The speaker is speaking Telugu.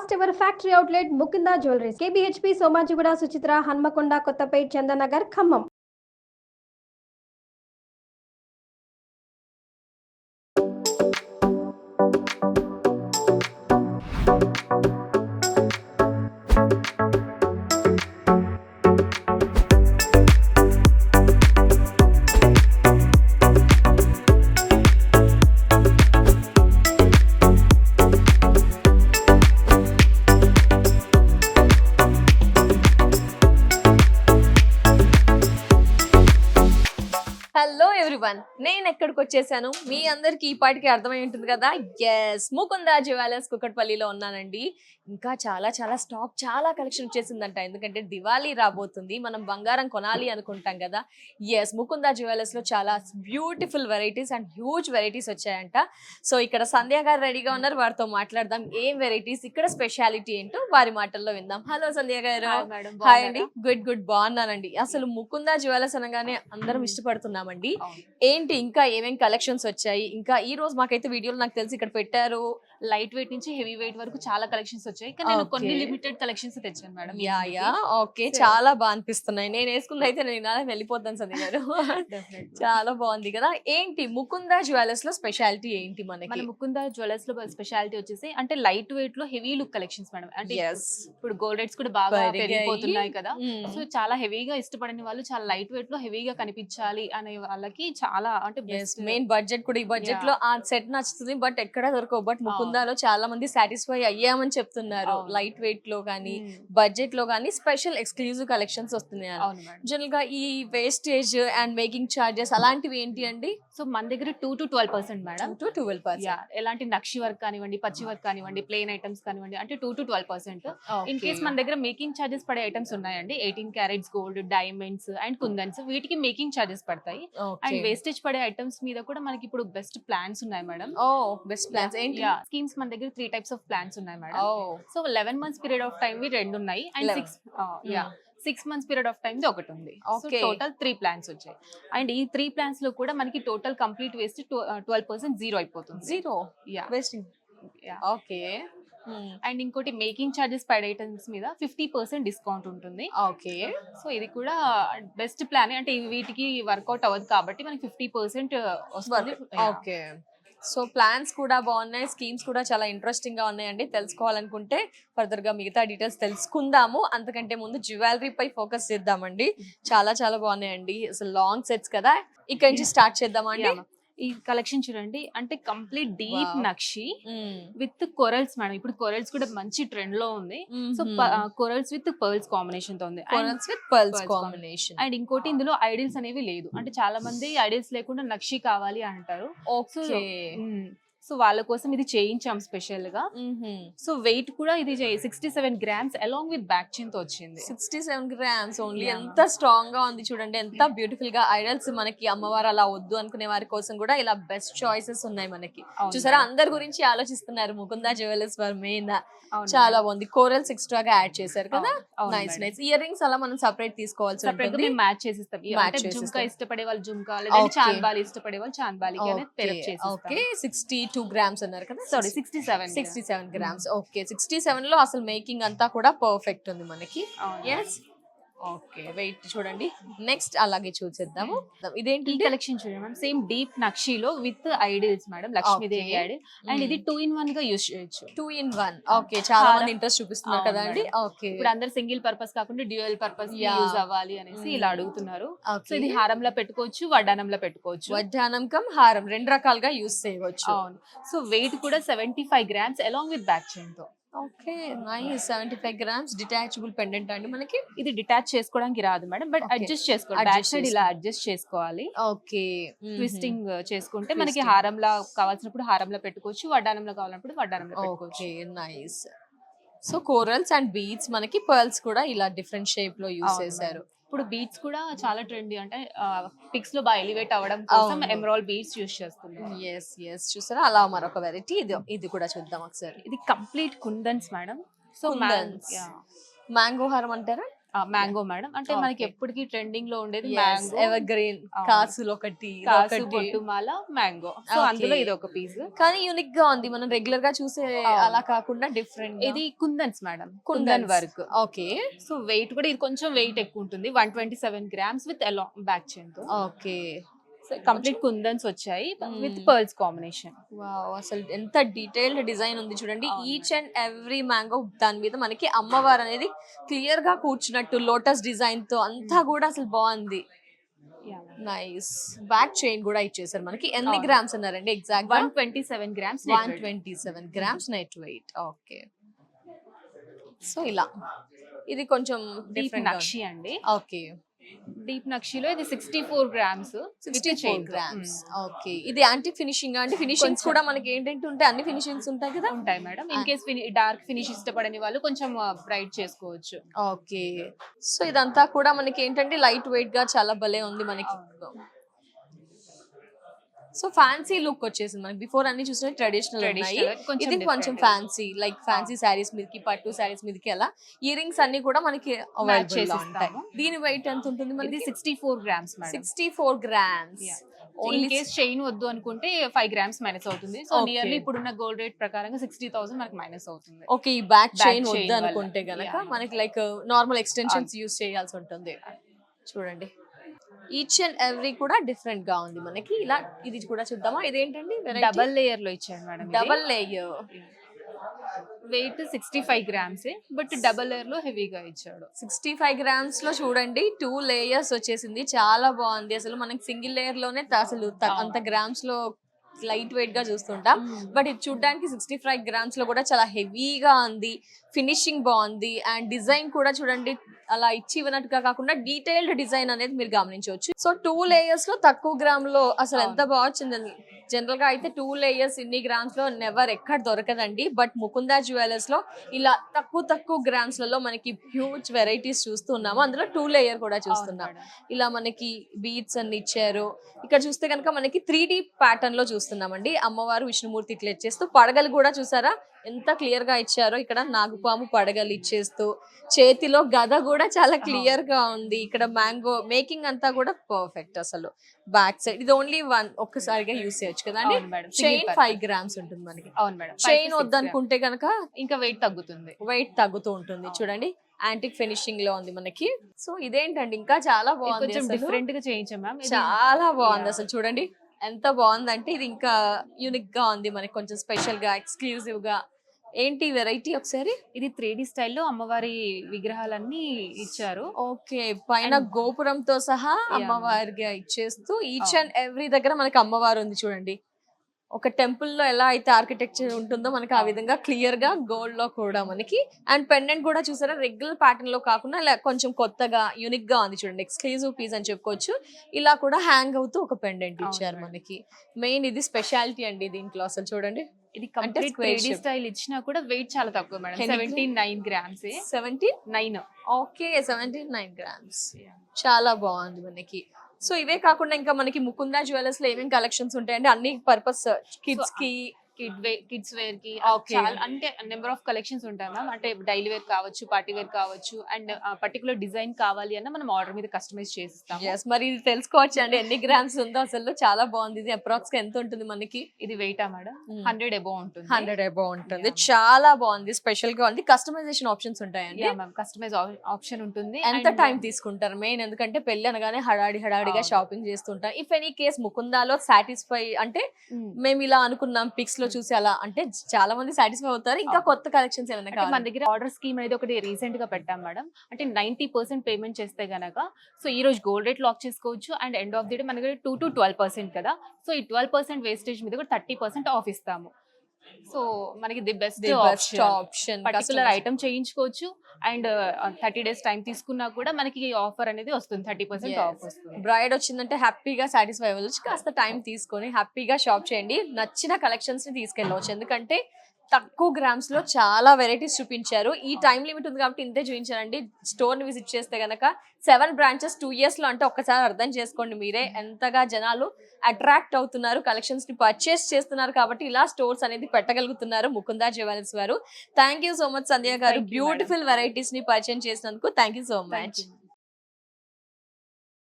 first ever factory outlet Mukinda Jewelries, KBHP, Somajiguda, Suchitra, Hanmakonda, Kottapet, Chandanagar, Khammam. Hello everyone, నేను ఎక్కడికి వచ్చేసాను మీ అందరికి ఈ పాటికి అర్థమై ఉంటుంది కదా. ఎస్, ముకుందా జ్యువెలర్స్ కుకట్పల్లిలో ఉన్నానండి. ఇంకా చాలా చాలా స్టాక్, చాలా కలెక్షన్ వచ్చేసిందంట. ఎందుకంటే దివాళీ రాబోతుంది, మనం బంగారం కొనాలి అనుకుంటాం కదా. ఎస్, ముకుందా జ్యువెలర్స్ లో చాలా beautiful varieties and huge varieties వచ్చాయంట. సో ఇక్కడ సంధ్య గారు రెడీగా ఉన్నారు, వారితో మాట్లాడదాం. ఏం వెరైటీస్, ఇక్కడ స్పెషాలిటీ ఏంటో వారి మాటల్లో విందాం. హలో సంధ్య గారు. హాయ్ అండి. గుడ్ బాగున్నానండి. అసలు ముకుందా జ్యువెలర్స్ అనగానే అందరం ఇష్టపడుతున్నాం. ఏంటి ఇంకా ఏమేం కలెక్షన్స్ వచ్చాయి? ఇంకా ఈ రోజు మాకైతే వీడియోలో నాకు తెలిసి ఇక్కడ పెట్టారు లైట్ వెయిట్ నుంచి హెవీ వెయిట్ వరకు చాలా కలెక్షన్స్ వచ్చాయి. కానీ నేను కొన్ని లిమిటెడ్ కలెక్షన్స్ తెచ్చాను మేడం. యా ఓకే, చాలా బాగా అనిపిస్తున్నాయి. నేను వేసుకుంది అయితే నేను ఇలా వెళ్ళిపోతాను సంధ్య గారు. చాలా బాగుంది కదా. ఏంటి ముకుందా జ్యువెలర్స్ లో స్పెషాలిటీ ఏంటి? మన ముకుందా జ్యువెలర్స్ లో స్పెషాలిటీ వచ్చేసి అంటే లైట్ వెయిట్ లో హెవీ లుక్ కలెక్షన్స్ మేడం. అంటే ఇప్పుడు గోల్డ్ రేట్స్ కూడా బాగా పెరిగిపోతున్నాయి కదా. సో చాలా హెవీగా ఇష్టపడని వాళ్ళు చాలా లైట్ వెయిట్ లో హెవీగా కనిపించాలి అనే వాళ్ళకి చాలా అంటే బెస్ట్. మెయిన్ బడ్జెట్ కూడా, ఈ బడ్జెట్ లో ఆ సెట్ నచ్చుతుంది, బట్ ఎక్కడ దొరకవు. బట్ ముకుందాలో చాలా మంది సాటిస్ఫై అయ్యామని చెప్తున్నారు. లైట్ వెయిట్ లో కానీ బడ్జెట్ లో కానీ స్పెషల్ ఎక్స్క్లూజివ్ కలెక్షన్స్ వస్తున్నాయి. జనరల్ గా ఈ వేస్టేజ్ అండ్ మేకింగ్ చార్జెస్ అలాంటివి ఏంటి అండి? సో మన దగ్గర 2 to 12% మేడం. 2 to 12%. ఎలాంటి నక్షి వర్క్ కానివ్వండి, పచ్చి వర్క్ కానివ్వండి, ప్లెయిన్ ఐటమ్స్ కానివ్వండి, అంటే 2 to 12%. ఇన్ కేస్ మన దగ్గర మేకింగ్ చార్జెస్ పడే ఐటమ్స్ ఉన్నాయండి. 18 carats gold, diamonds and kundans, వీటికి మేకింగ్ చార్జెస్ పడతాయి. అండ్ వేస్టేజ్ పడే ఐటమ్స్ మీద కూడా మనకి ఇప్పుడు బెస్ట్ ప్లాన్స్ ఉన్నాయి మేడం. బెస్ట్ ప్లాన్స్ ఏంటి? స్కీమ్స్ మన దగ్గర 3 types of ప్లాన్స్ ఉన్నాయి madam. So 11 months period of time we 2 ఉన్నాయి. And 6 months period of time ఒకటి ఉంది. టోటల్ 3 ప్లాన్స్ వచ్చాయి. అండ్ ఈ 3 ప్లాన్స్ లో కూడా మనకి టోటల్ కంప్లీట్ వేస్ట్ 12% జీరో అయిపోతుంది. Zero wasting. ఓకే. అండ్ ఇంకోటి మేకింగ్ చార్జెస్ పైడ్ ఐటమ్స్ మీద 50% డిస్కౌంట్ ఉంటుంది. ఓకే. సో ఇది కూడా బెస్ట్ ప్లాన్. అంటే వీటికి వర్కౌట్ అవ్వదు కాబట్టి మనకి 50% వస్తుంది. ఓకే. సో ప్లాన్స్ కూడా బాగున్నాయి, స్కీమ్స్ కూడా చాలా ఇంట్రెస్టింగ్ గా ఉన్నాయండి. తెలుసుకోవాలనుకుంటే ఫర్దర్ గా మిగతా డీటెయిల్స్ తెలుసుకుందాము. అంతకంటే ముందు జ్యువెలరీ పై ఫోకస్ చేద్దామండి. చాలా చాలా బాగున్నాయండి. అసలు లాంగ్ సెట్స్ కదా, ఇక్కడ నుంచి స్టార్ట్ చేద్దామా అండి? ఈ కలెక్షన్ చూడండి, అంటే complete deep nakshi with corals madam. ఇప్పుడు కొరల్స్ కూడా మంచి ట్రెండ్ లో ఉంది. So corals with pearls combination తో ఉంది. అండ్ ఇంకోటి ఇందులో ఐడిల్స్ అనేవి లేదు. అంటే చాలా మంది ఐడిల్స్ లేకుండా నక్షి కావాలి అంటారు. సో వాళ్ళ కోసం ఇది చేయించాం స్పెషల్ గా. సో వెయిట్ కూడా ఇది 67 grams along with back chain తో వచ్చింది. 67 grams ఓన్లీ. ఎంత స్ట్రాంగ్ గా ఉంది చూడండి, ఎంత బ్యూటిఫుల్ గా. ఐడల్స్ మనకి అమ్మవారు అలా వద్దు అనుకునే వారి కోసం కూడా ఇలా బెస్ట్ చాయిసెస్ ఉన్నాయి మనకి. చూసారా, అందరి గురించి ఆలోచిస్తున్నారు ముకుందా జ్యువెలర్స్ వారు మెయిన్. చాలా బాగుంది. కోరల్స్ ఎక్స్ట్రా గా యాడ్ చేశారు కదా. Nice nice. ఇయర్ రింగ్స్ అలా మనం సెపరేట్ తీసుకోవాల్సి ఉంటుంది. మ్యాచ్ చేసిస్తాం. జుంకా ఇష్టపడే వాళ్ళు జుంకా, లేదంటే చాన్బాలి ఇష్టపడే వాళ్ళు చాన్బాలి. ఓకే. 62 grams అన్నారు కదా. Sorry 67 grams. ఓకే. 67 లో అసలు మేకింగ్ అంతా కూడా పర్ఫెక్ట్ ఉంది మనకి. yes. ఓకే, వెయిట్ చూడండి. నెక్స్ట్ అలాగే చూసేద్దాము. ఇదేంటి కలెక్షన్ చూడండి మేడం. సేమ్ డీప్ నక్షిలో with idols madam. Lakshmidevi idol. And ఇది 2 in 1 గా యూస్ చేయొచ్చు. 2 in 1. ఓకే. చాలా మంది ఇంట్రెస్ట్ చూపిస్తున్నారు కదా అండి. ఓకే. ఇప్పుడు అందరు సింగిల్ పర్పస్ కాకుండా డ్యూయల్ పర్పస్ యూజ్ అవ్వాలి అనేసి ఇలా అడుగుతున్నారు. సో ఇది హారంలో పెట్టుకోవచ్చు, వడ్డానంలో పెట్టుకోవచ్చు. వడ్డానం కమ్ హారం రెండు రకాలుగా యూస్ చేయవచ్చు. అవును. సో వెయిట్ కూడా 75 grams along with back chain తో. Okay, nice. 75 grams detachable pendant అండి మనకి. ఇది డిటాచ్ చేసుకోవడానికి రాదు మేడం, బట్ అడ్జస్ట్ చేసుకోవాలి. బ్యాక్ సైడ్ ఇలా అడ్జస్ట్ చేసుకోవాలి. ఓకే. ట్విస్టింగ్ చేసుకుంటే మనకి హారంలా కావాల్సినప్పుడు హారంలో పెట్టుకోవచ్చు, వడ్డానంలో కావాలన్నప్పుడు వడ్డానంలో పెట్టుకోవచ్చు. Okay, nice. So corals and beads, మనకి పర్ల్స్ కూడా ఇలా డిఫరెంట్ షేప్ లో యూస్ చేశారు. ఇప్పుడు బీడ్స్ కూడా చాలా ట్రెండీ. అంటే పిక్స్ లో బాగా ఎలివేట్ అవ్వడం కోసం ఎమరాల్డ్ బీడ్స్ యూస్ చేస్తున్నాం. చూసారా, అలా మరొక వెరైటీ. ఇది కూడా చూద్దాం ఒకసారి. ఇది కంప్లీట్ కుందన్స్ మేడం. సో మ్యాంగో హారం అంటారా? మ్యాంగో మేడం, అంటే మనకి Okay. ఎప్పటికీ ట్రెండింగ్ లో ఉండేది Yes, మ్యాంగో, evergreen అవును. కాసులు ఒకటి ఇది కాసు, ఒకటి. బొట్టుమాల, మ్యాంగో. So Okay. అందులో ఇది ఒక పీస్. కానీ యూనిక్ గా ఉంది, మనం రెగ్యులర్ గా చూసే అవును. అలా కాకుండా డిఫరెంట్. ఇది కుందన్స్ మేడం, kundan work. Okay so weight కూడా ఇది కొంచెం వెయిట్ ఎక్కువ ఉంటుంది, 127 grams with along back chain తో. ఓకే. సో కంప్లీట్ కుందన్స్ వచ్చాయి with Mm. Pearls combination. Wow, అసలు ఎంత డీటెయిల్డ్ డిజైన్ ఉంది చూడండి. ఈచ్ అండ్ ఎవ్రీ మ్యాంగో దాని మీద మనకి అమ్మవారు అనేది క్లియర్ గా కూర్చున్నట్టు లోటస్ డిజైన్ తో అంతా కూడా అసలు బాగుంది. నైస్. బ్యాక్ చైన్ కూడా ఇచ్చేసారు మనకి. ఎన్ని అవును. గ్రామ్స్ అన్నారండి ఎగ్జాక్ట్ గా? 127 grams. 127 grams net weight. Okay. So ఇలా ఇది కొంచెం డీప్ డిఫరెంట్ నక్షి అండి. ఓకే. డీప్ నక్షిలో ఇది 64 గ్రామ్స్. 64 గ్రామ్స్. ఓకే. ఇది యాంటీ ఫినిషింగ్ అంటే ఫినిషింగ్స్ కూడా మనకి ఏంటంటే ఉంటాయి, అన్ని ఫినిషింగ్స్ ఉంటాయి కదా. ఉంటాయి madam. In case dark finish ఇష్టపడని వాళ్ళు కొంచెం బ్రైట్ చేసుకోవచ్చు. ఓకే. సో ఇదంతా కూడా మనకి ఏంటంటే లైట్ వెయిట్ గా చాలా భలే ఉంది మనకి. సో ఫ్యాన్సీ లుక్ వచ్చేసింది మనకి. బిఫోర్ అన్ని చూసిన ట్రెడిషనల్ ఉన్నాయి, ఇది కొంచెం ఫ్యాన్సీ, లైక్ ఫ్యాన్సీ శారీస్ మీదకి, పట్టు శారీస్ మీదకి అలా. ఇయర్ రింగ్స్ అన్ని కూడా మనకి అవైలబుల్ గా ఉంటాయి. దీని వెయిట్ ఎంత ఉంటుంది ఇది మనకి? 64 grams madam. 64 grams. In case chain వద్దు అనుకుంటే 5 గ్రామ్స్ మైనస్ అవుతుంది. So Okay. నియర్లీ ఇప్పుడున్న గోల్డ్ రేట్ ప్రకారంగా 60,000 మనకి మైనస్ అవుతుంది. ఓకే. ఈ బ్యాక్ Back చైన్ chain వద్దు వల్ల. అనుకుంటే గనక Yeah. మనకి లైక్ నార్మల్ ఎక్స్టెన్షన్స్ యూస్ చేయాల్సి ఉంటుంది. చూడండి, ఈచ్ అండ్ ఎవ్రీ కూడా డిఫరెంట్ గా ఉంది మనకి. ఇలా ఇది కూడా చూద్దామా? ఇదేంటండి? డబల్ లేయర్ లో ఇచ్చాడు మేడం. Double layer. Weight 65 grams, but double layer లో హెవీగా ఇచ్చాడు. 65 గ్రామ్స్ లో చూడండి 2 లేయర్స్ వచ్చేసింది. చాలా బాగుంది. అసలు మనకి సింగిల్ లేయర్ లోనే అసలు అంత గ్రామ్స్ లో లైట్ వెయిట్ గా చూస్తుంటాం, బట్ ఇది చూడడానికి 65 గ్రామ్స్ లో కూడా చాలా హెవీగా ఉంది. ఫినిషింగ్ బాగుంది అండ్ డిజైన్ కూడా చూడండి అలా ఇచ్చి ఇవ్వనట్టుగా కాకుండా డీటెయిల్డ్ డిజైన్ అనేది మీరు గమనించవచ్చు. సో 2 లేయర్స్ లో తక్కువ గ్రామ్ లో అసలు ఎంత బాగా వచ్చిందండి. జనరల్ గా అయితే 2 లేయర్స్ ఇన్ని గ్రామ్స్ లో నెవర్ ఎక్కడ దొరకదండి, బట్ ముకుందా జ్యువెలర్స్ లో ఇలా తక్కువ గ్రామ్స్ లలో మనకి హ్యూజ్ వెరైటీస్ చూస్తున్నాము. అందులో 2 లేయర్ కూడా చూస్తున్నాం. ఇలా మనకి బీడ్స్ అన్ని ఇచ్చారు. ఇక్కడ చూస్తే కనుక మనకి 3D ప్యాటర్న్ లో చూస్తున్నామండి. అమ్మవారు విష్ణుమూర్తి ఇట్లా ఇచ్చేస్తూ, పడగలు కూడా చూసారా ఎంత క్లియర్ గా ఇచ్చారో. ఇక్కడ నాగుపాము పడగలు ఇచ్చేస్తూ, చేతిలో గద కూడా చాలా క్లియర్ గా ఉంది. ఇక్కడ మ్యాంగో మేకింగ్ అంతా కూడా పర్ఫెక్ట్. అసలు బ్యాక్ సైడ్ ఇది ఓన్లీ ఒక్కసారిగా యూస్ చేయొచ్చు కదండి. చైన్ 5 గ్రామ్స్ ఉంటుంది మనకి. అవును మేడం. చైన్ వద్దనుకుంటే కనుక ఇంకా వెయిట్ తగ్గుతుంది. వెయిట్ తగ్గుతూ ఉంటుంది. చూడండి యాంటిక్ ఫినిషింగ్ లో ఉంది మనకి. సో ఇదేంటండి ఇంకా చాలా బాగుంది. కొంచెం అసలు డిఫరెంట్ గా చేయించాం మ్యామ్. చాలా బాగుంది అసలు. చూడండి ఎంత బాగుందంటే ఇది ఇంకా యూనిక్ గా ఉంది మనకి, కొంచెం స్పెషల్ గా ఎక్స్క్లూజివ్ గా. ఏంటి వెరైటీ ఒకసారి? ఇది 3D స్టైల్లో అమ్మవారి విగ్రహాలన్నీ ఇచ్చారు. ఓకే. పైన గోపురంతో సహా అమ్మవారిగా ఇచ్చేస్తూ ఈచ్ అండ్ ఎవ్రీ దగ్గర మనకి అమ్మవారు ఉంది చూడండి. ఒక టెంపుల్ లో ఎలా అయితే ఆర్కిటెక్చర్ ఉంటుందో మనకి ఆ విధంగా క్లియర్ గా గోల్డ్ లో కూడా మనకి. అండ్ పెండెంట్ కూడా చూసారా రెగ్యులర్ ప్యాటర్న్ లో కాకుండా కొంచెం కొత్తగా యూనిక్ గా ఉంది చూడండి. ఎక్స్క్లూజివ్ పీస్ అని చెప్పుకోవచ్చు. ఇలా కూడా హ్యాంగ్ అవుతూ ఒక పెండెంట్ ఇచ్చారు మనకి. మెయిన్ ఇది స్పెషాలిటీ అండి దీంట్లో. అసలు చూడండి ఇది కంప్లీట్ 3D స్టైల్ ఇచ్చినా కూడా వెయిట్ చాలా తక్కువ మేడం. 79 గ్రామ్స్. 79. Okay, 79 grams. చాలా బాగుంది మనకి. సో ఇవే కాకుండా ఇంకా మనకి ముకుందా జ్యువెలర్స్ లో ఏమేమి కలెక్షన్స్ ఉంటాయండి? అన్ని పర్పస్ కిడ్స్ కి, కిడ్స్ వేర్ కి Okay. చాలా అంటే నెంబర్ ఆఫ్ కలెక్షన్స్ ఉంటాయి మ్యామ్. అంటే డైలీ వేర్ కావచ్చు, పార్టీ వేర్ కావచ్చు, అండ్ పర్టికులర్ డిజైన్ కావాలి అన్న మనం ఆర్డర్ మీద కస్టమైజ్ చేసిస్తాం. Yes, మరి ఇది తెలుసుకోవచ్చు అండి ఎన్ని గ్రామ్స్ ఉందో అసలు. చాలా బాగుంది. ఇది అప్రాక్స్ ఎంత ఉంటుంది మనకి? ఇది వెయిట్ మేడం 100 అబౌవ్ ఉంటుంది. 100 అబౌవ్ ఉంటుంది. చాలా బాగుంది. స్పెషల్ గా ఉంది. కస్టమైజేషన్ ఆప్షన్స్ ఉంటాయండి. మ్యామ్ కస్టమైజ్ ఆప్షన్ ఉంటుంది. ఎంత టైం తీసుకుంటారు మెయిన్? ఎందుకంటే పెళ్లి అనగానే హడాడిగా షాపింగ్ చేస్తుంటాం. ఇఫ్ ఎనీ కేస్ ముకుందాలో సాటిస్ఫై అంటే మేము ఇలా అనుకున్నాం పిక్స్ లో చూసి అలా అంటే చాలా మంది సాటిస్ఫై అవుతారు. ఇంకా కొత్త కలెక్షన్స్ ఏమైనా అంటే మన దగ్గర ఆర్డర్ స్కీమ్ అనేది ఒకటి రీసెంట్ గా పెట్టాం మేడం. అంటే 90% పేమెంట్ చేస్తే గనక సో ఈ రోజు గోల్డ్ రేట్ లాక్ చేసుకోవచ్చు. And end of the day మన దగ్గర 2 to 12% కదా. సో ఈ 12% వేస్టేజ్ మీద కూడా 30% ఆఫ్ ఇస్తాము. సో మనకి the best option. Particular item చేయించుకోవచ్చు. అండ్ 30 days టైం తీసుకున్నా కూడా మనకి ఆఫర్ అనేది వస్తుంది. 30% ఆఫ్ వస్తుంది. బ్రైడ్ వచ్చిందంటే హ్యాపీగా సాటిస్ఫై అవ్వచ్చు. కాస్త టైం తీసుకొని హ్యాపీగా షాప్ చేయండి. నచ్చిన కలెక్షన్స్ ని తీసుకెళ్ళవచ్చు. ఎందుకంటే తక్కువ గ్రామ్స్ లో చాలా వెరైటీస్ చూపించారు. ఈ టైం లిమిట్ ఉంది కాబట్టి ఇంతే చూపించారండి. స్టోర్ ని విజిట్ చేస్తే గనక 7 బ్రాంచెస్ 2 years లో, అంటే ఒక్కసారి అర్థం చేసుకోండి మీరే ఎంతగా జనాలు అట్రాక్ట్ అవుతున్నారు, కలెక్షన్స్ ని పర్చేస్ చేస్తున్నారు కాబట్టి ఇలా స్టోర్స్ అనేది పెట్టగలుగుతున్నారు ముకుందా జ్యువెలర్స్ వారు. థ్యాంక్ యూ సో మచ్ సంధ్య గారు, Thank you, బ్యూటిఫుల్ వెరైటీస్ ని పరిచయం చేసినందుకు thank you so Thank much. you.